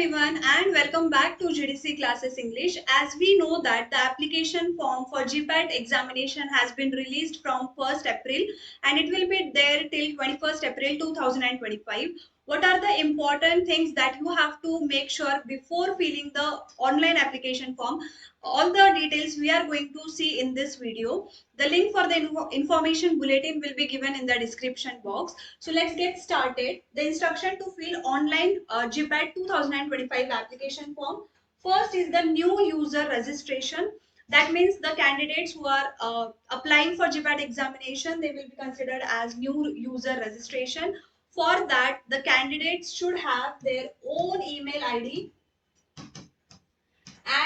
everyone and welcome back to GDC Classes English. As we know that the application form for GPAT examination has been released from 1st April and it will be there till 21st April 2025. What are the important things that you have to make sure before filling the online application form? All the details we are going to see in this video. The link for the information bulletin will be given in the description box. So let's get started. The instruction to fill online GPAT 2025 application form. First is the new user registration. That means the candidates who are applying for GPAT examination, they will be considered as new user registration. For that, the candidates should have their own email ID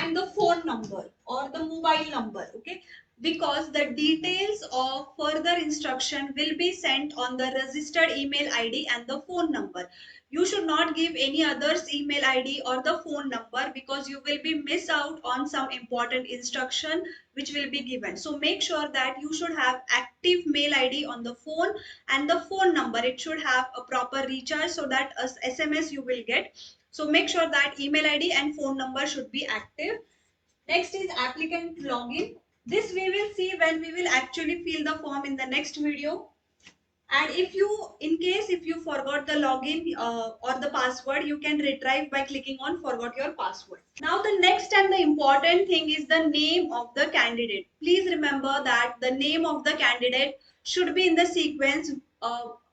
and the phone number or the mobile number, okay, because the details of further instruction will be sent on the registered email ID and the phone number. You should not give any other's email ID or the phone number because you will be miss out on some important instruction which will be given. So make sure that you should have active mail ID on the phone and the phone number. It should have a proper recharge so that as SMS you will get. So make sure that email ID and phone number should be active. Next is applicant login. This we will see when we will actually fill the form in the next video. And in case if you forgot the login or the password, you can retrieve by clicking on forgot your password. Now the next and the important thing is the name of the candidate. Please remember that the name of the candidate should be in the sequence,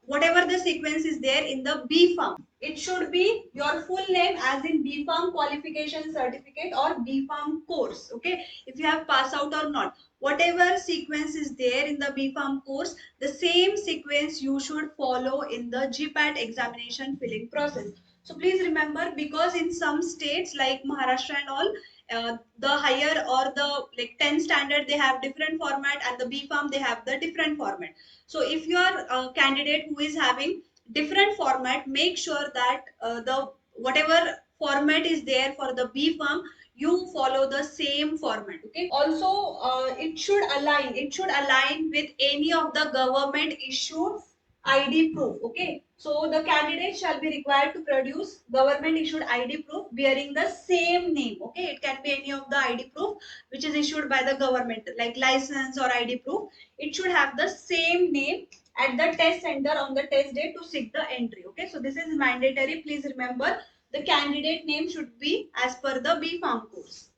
whatever the sequence is there in the B Farm. It should be your full name as in B Farm qualification certificate or B Farm course. Okay, if you have passed out or not, whatever sequence is there in the B Farm course, the same sequence you should follow in the GPAT examination filling process. So please remember, because in some states like Maharashtra and all, the higher or the like 10 standard, they have different format, and the B Farm they have the different format. So if you are a candidate who is having different format, make sure that the whatever format is there for the B Farm, you follow the same format. Okay, also it should align with any of the government issued ID proof. Okay, so the candidate shall be required to produce government issued ID proof bearing the same name. Okay, it can be any of the ID proof which is issued by the government, like license or ID proof. It should have the same name at the test center on the test day to seek the entry. Okay, so this is mandatory. Please remember, the candidate name should be as per the B Farm course.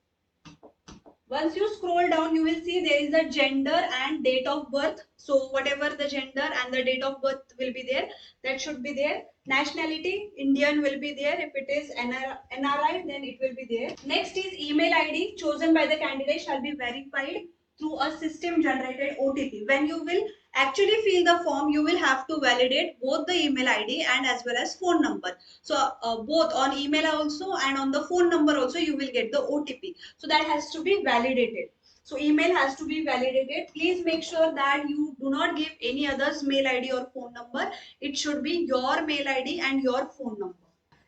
Once you scroll down, you will see there is a gender and date of birth. So whatever the gender and the date of birth will be there, that should be there. Nationality, Indian will be there. If it is NRI, then it will be there. Next is email ID chosen by the candidate shall be verified through a system generated OTP. When you will actually fill the form, you will have to validate both the email ID and as well as phone number. So both on email also and on the phone number also you will get the OTP. So that has to be validated. So email has to be validated. Please make sure that you do not give any other's mail ID or phone number. It should be your mail ID and your phone number.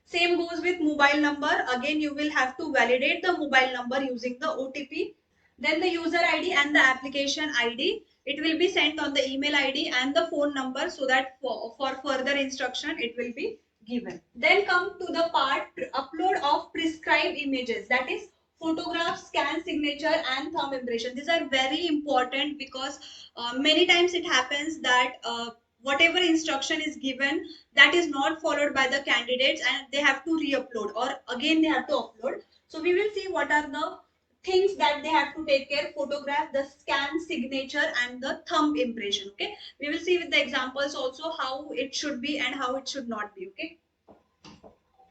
Same goes with mobile number. Again, you will have to validate the mobile number using the OTP. Then the user ID and the application ID. It will be sent on the email ID and the phone number so that for further instruction it will be given. Then come to the part upload of prescribed images, that is photograph, scan, signature and thumb impression. These are very important because many times it happens that whatever instruction is given, that is not followed by the candidates and they have to re-upload or again they have to upload. So we will see what are the things that they have to take care: photograph, the scan, signature and the thumb impression. Okay, we will see with the examples also how it should be and how it should not be. Okay,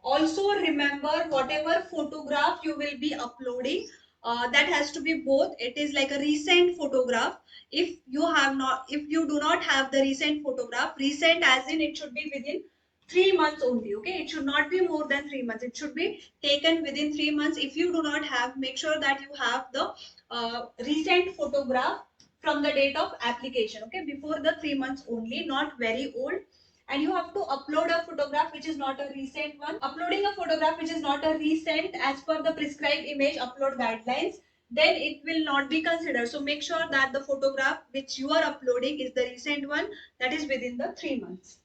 also remember, whatever photograph you will be uploading, that has to be both. It is like a recent photograph. If you do not have the recent photograph, recent as in it should be within 3 months only. Okay, it should not be more than 3 months. It should be taken within 3 months. If you do not have, make sure that you have the recent photograph from the date of application. Okay, before the 3 months only, not very old. And you have to upload a photograph which is not a recent one. Uploading a photograph which is not a recent as per the prescribed image upload guidelines, then it will not be considered. So make sure that the photograph which you are uploading is the recent one, that is within the 3 months.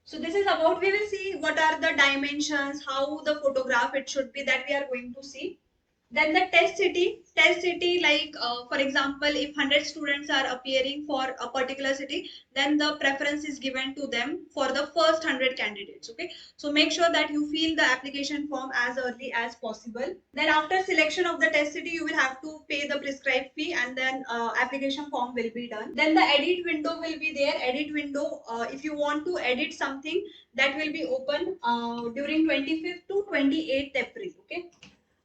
So this is about, we will see what are the dimensions, how the photograph it should be, that we are going to see. Then the test city, like for example, if 100 students are appearing for a particular city, then the preference is given to them for the first 100 candidates. Okay, so make sure that you fill the application form as early as possible. Then after selection of the test city, you will have to pay the prescribed fee, and then application form will be done. Then the edit window will be there. Edit window, if you want to edit something, that will be open during 25th to 28th April. Okay.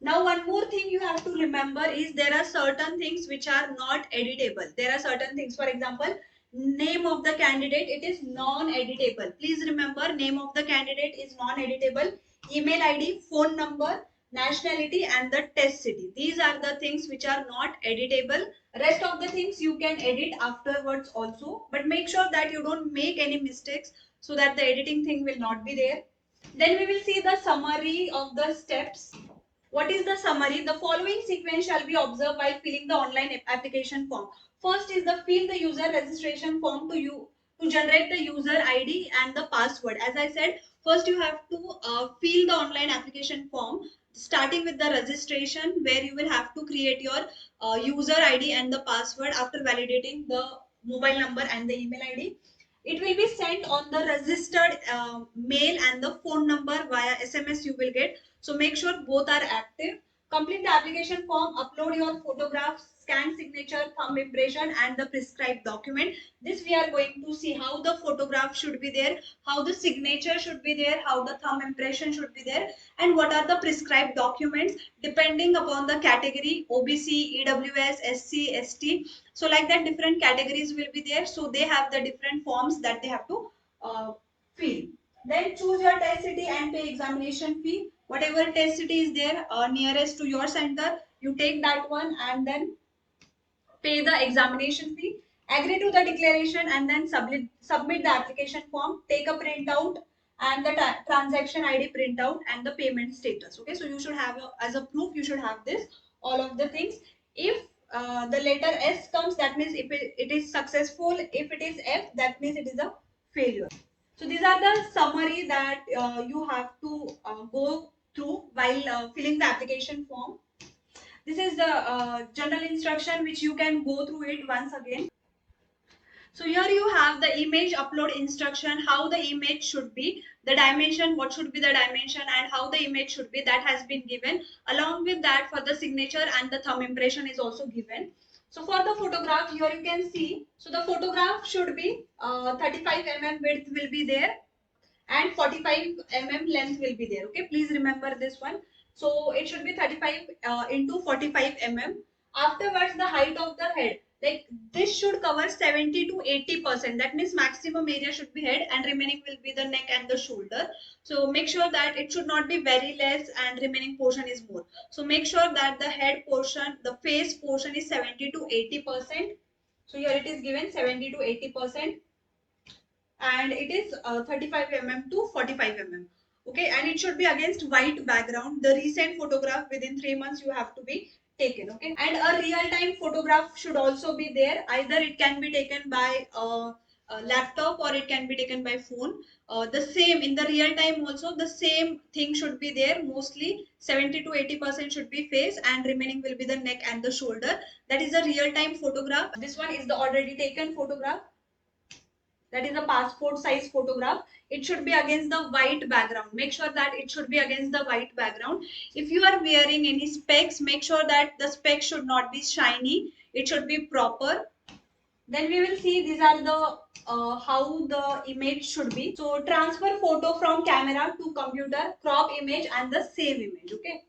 Now, one more thing you have to remember is there are certain things which are not editable. There are certain things, for example, name of the candidate, it is non-editable. Please remember, name of the candidate is non-editable. Email ID, phone number, nationality, and the test city. These are the things which are not editable. Rest of the things you can edit afterwards also, but make sure that you don't make any mistakes so that the editing thing will not be there. Then we will see the summary of the steps. What is the summary? The following sequence shall be observed while filling the online application form. First is the fill the user registration form to generate the user ID and the password. As I said, first you have to fill the online application form, starting with the registration, where you will have to create your user ID and the password after validating the mobile number and the email ID. It will be sent on the registered mail and the phone number via SMS you will get. So make sure both are active. Complete the application form, upload your photographs, scan signature, thumb impression, and the prescribed document. This we are going to see how the photograph should be there, how the signature should be there, how the thumb impression should be there, and what are the prescribed documents depending upon the category, OBC, EWS, SC, ST. So like that, different categories will be there. So they have the different forms that they have to fill. Then choose your test city and pay examination fee. Whatever test city is there nearest to your center, you take that one and then pay the examination fee. Agree to the declaration and then submit the application form. Take a printout and the transaction ID printout and the payment status. Okay, so you should have as a proof, you should have this, all of the things. If the letter S comes, that means if it is successful. If it is F, that means it is a failure. So these are the summary that you have to go through while filling the application form. This is the general instruction which you can go through it once again. So here you have the image upload instruction, how the image should be, the dimension, what should be the dimension, and how the image should be, that has been given. Along with that, for the signature and the thumb impression is also given. So for the photograph, here you can see, so the photograph should be 35 mm width will be there and 45 length will be there. Okay, please remember this one. So it should be 35 into 45 Afterwards, the height of the head, like this should cover 70 to 80%. That means maximum area should be head and remaining will be the neck and the shoulder. So make sure that it should not be very less and remaining portion is more. So make sure that the head portion, the face portion is 70 to 80%. So here it is given 70 to 80%, and it is 35 to 45 Okay, and it should be against white background. The recent photograph within 3 months you have to be taken. Okay, and a real-time photograph should also be there. Either it can be taken by a laptop or it can be taken by phone. The same in the real time also, the same thing should be there. Mostly 70 to 80% should be face and remaining will be the neck and the shoulder. That is a real-time photograph. This one is the already taken photograph, that is a passport size photograph. It should be against the white background. Make sure that it should be against the white background. If you are wearing any specs, make sure that the specs should not be shiny, it should be proper. Then we will see these are the how the image should be. So transfer photo from camera to computer, crop image and the save image. Okay,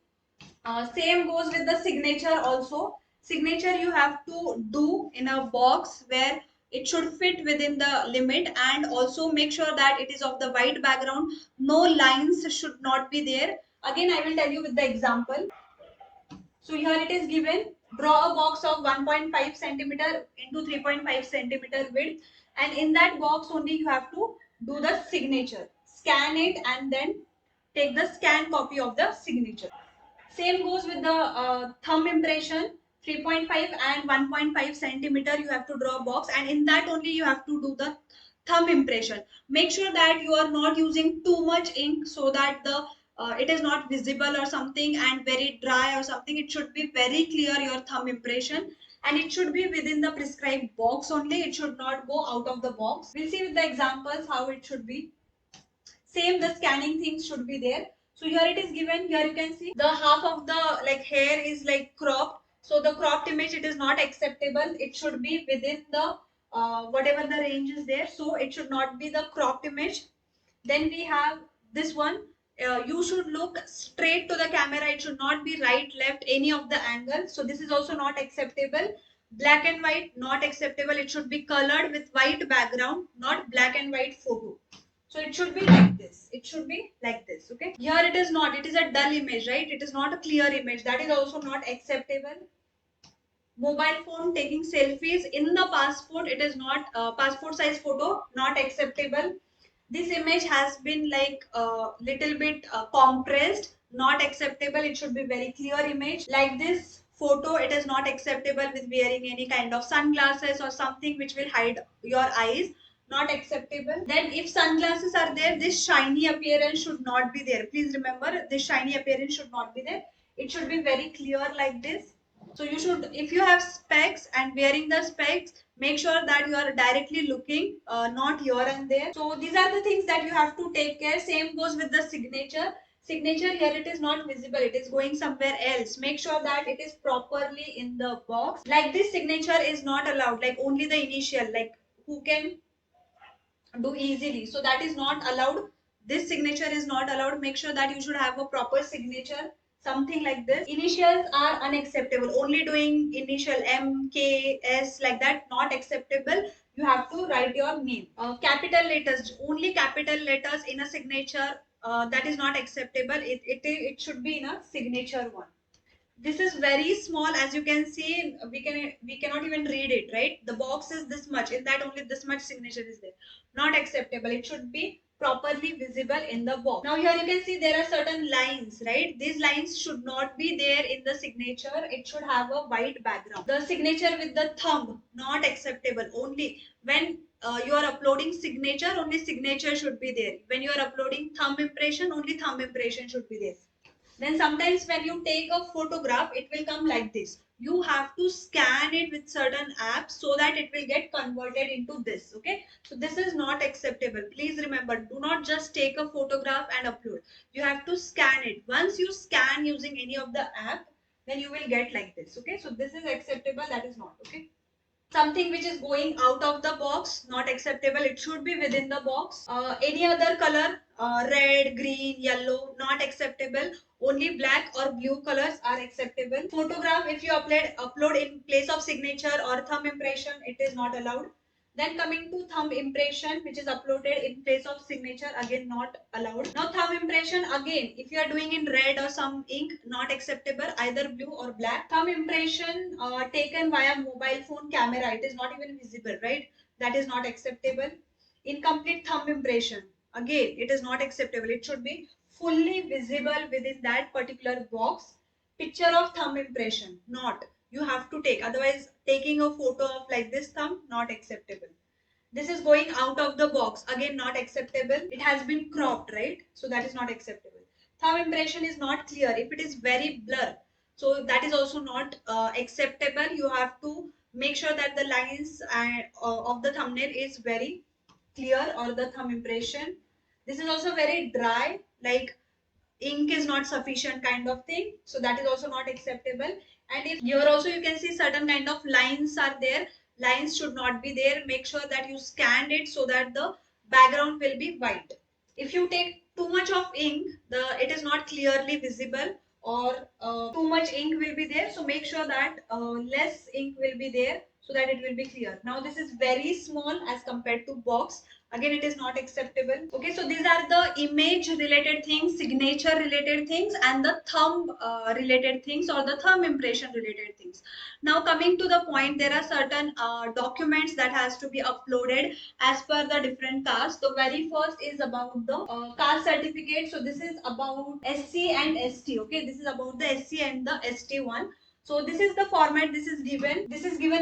same goes with the signature also. Signature you have to do in a box where it should fit within the limit, and also make sure that it is of the white background. No lines should not be there. Again, I will tell you with the example. So here it is given. Draw a box of 1.5 centimeter into 3.5 centimeter width, and in that box only you have to do the signature. Scan it and then take the scanned copy of the signature. Same goes with the thumb impression, 3.5 and 1.5 centimeter you have to draw a box, and in that only you have to do the thumb impression. Make sure that you are not using too much ink so that the it is not visible or something and very dry or something. It should be very clear, your thumb impression, and it should be within the prescribed box only. It should not go out of the box. We'll see with the examples how it should be. Same, the scanning things should be there. So here it is given. Here you can see the half of the like hair is like cropped. So the cropped image, it is not acceptable. It should be within the whatever the range is there. So it should not be the cropped image. Then we have this one. You should look straight to the camera. It should not be right, left, any of the angle. So this is also not acceptable. Black and white, not acceptable. It should be colored with white background, not black and white photo. So it should be like this. It should be like this. Okay. Here it is not. It is a dull image, right? It is not a clear image. That is also not acceptable. Mobile phone taking selfies in the passport. It is not passport size photo. Not acceptable. This image has been like a little bit compressed. Not acceptable. It should be very clear image. Like this photo, it is not acceptable with wearing any kind of sunglasses or something which will hide your eyes. Not acceptable. Then if sunglasses are there, this shiny appearance should not be there. Please remember, this shiny appearance should not be there. It should be very clear like this. So you should, if you have specs and wearing the specs, make sure that you are directly looking, not here and there. So these are the things that you have to take care. Same goes with the signature. Signature here, it is not visible. It is going somewhere else. Make sure that it is properly in the box. Like this signature is not allowed. Like only the initial, like who can do easily. So that is not allowed. This signature is not allowed. Make sure that you should have a proper signature. Something like this. Initials are unacceptable. Only doing initial M, K, S like that, not acceptable. You have to write your name. Capital letters, only capital letters in a signature, that is not acceptable. It should be in a signature one. This is very small, as you can see. We cannot even read it, right? The box is this much. In that only this much signature is there. Not acceptable. It should be properly visible in the box. Now here you can see there are certain lines, right? These lines should not be there in the signature. It should have a white background. The signature with the thumb, not acceptable. Only when you are uploading signature, only signature should be there. When you are uploading thumb impression, only thumb impression should be there. Then sometimes when you take a photograph, it will come like this. You have to scan it with certain apps so that it will get converted into this. Okay. So this is not acceptable. Please remember, do not just take a photograph and upload. You have to scan it. Once you scan using any of the app, then you will get like this. Okay. So this is acceptable. That is not. Okay. Something which is going out of the box, not acceptable. It should be within the box. Any other color, red, green, yellow, not acceptable. Only black or blue colors are acceptable. Photograph, if you upload in place of signature or thumb impression, it is not allowed. Then coming to thumb impression, which is uploaded in place of signature, again not allowed. Now thumb impression, again, if you are doing in red or some ink, not acceptable, either blue or black. Thumb impression taken via mobile phone camera, it is not even visible, right? That is not acceptable. Incomplete thumb impression, again, it is not acceptable. It should be fully visible within that particular box. Picture of thumb impression, not. You have to take, otherwise taking a photo of like this thumb, not acceptable. This is going out of the box, again not acceptable. It has been cropped, right? So that is not acceptable. Thumb impression is not clear. If it is very blur, so that is also not acceptable. You have to make sure that the lines of the thumbnail is very clear, or the thumb impression. This is also very dry, like ink is not sufficient kind of thing. So that is also not acceptable. And if here also you can see certain kind of lines are there. Lines should not be there. Make sure that you scan it so that the background will be white. If you take too much of ink, it is not clearly visible, or too much ink will be there. So make sure that less ink will be there so that it will be clear. Now this is very small as compared to box. Again, it is not acceptable. Okay, so these are the image related things, signature related things, and the thumb related things, or the thumb impression related things. Now coming to the point, there are certain documents that has to be uploaded as per the different castes. The very first is about the caste certificate. So this is about SC and ST. Okay, this is about the SC and the ST one. So this is the format. This is given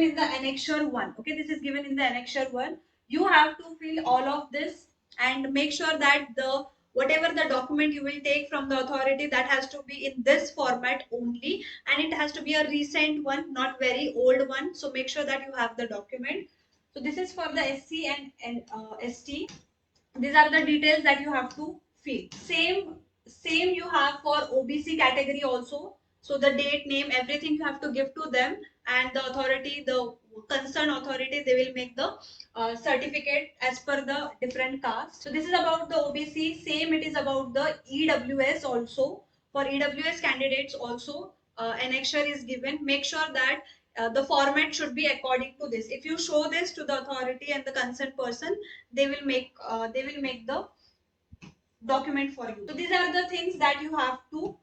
in the annexure 1. Okay, this is given in the annexure 1. You have to fill all of this and make sure that the whatever the document you will take from the authority, that has to be in this format only, and it has to be a recent one, not very old one. So make sure that you have the document. So this is for the SC and ST. These are the details that you have to fill. Same you have for OBC category also. So the date, name, everything you have to give to them, and the authority, the concerned authority, they will make the certificate as per the different caste. So this is about the OBC. Same it is about the EWS also. For EWS candidates also, annexure is given. Make sure that the format should be according to this. If you show this to the authority and the concerned person, they will make the document for you. So these are the things that you have to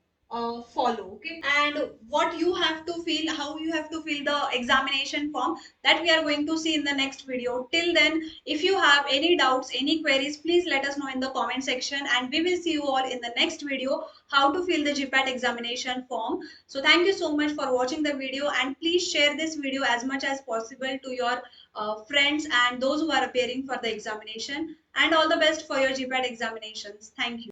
follow. Okay, and what you have to fill, how you have to fill the examination form, that we are going to see in the next video. Till then, if you have any doubts, any queries, please let us know in the comment section, and we will see you all in the next video how to fill the GPAT examination form. So thank you so much for watching the video, and please share this video as much as possible to your friends and those who are appearing for the examination, and all the best for your GPAT examinations. Thank you.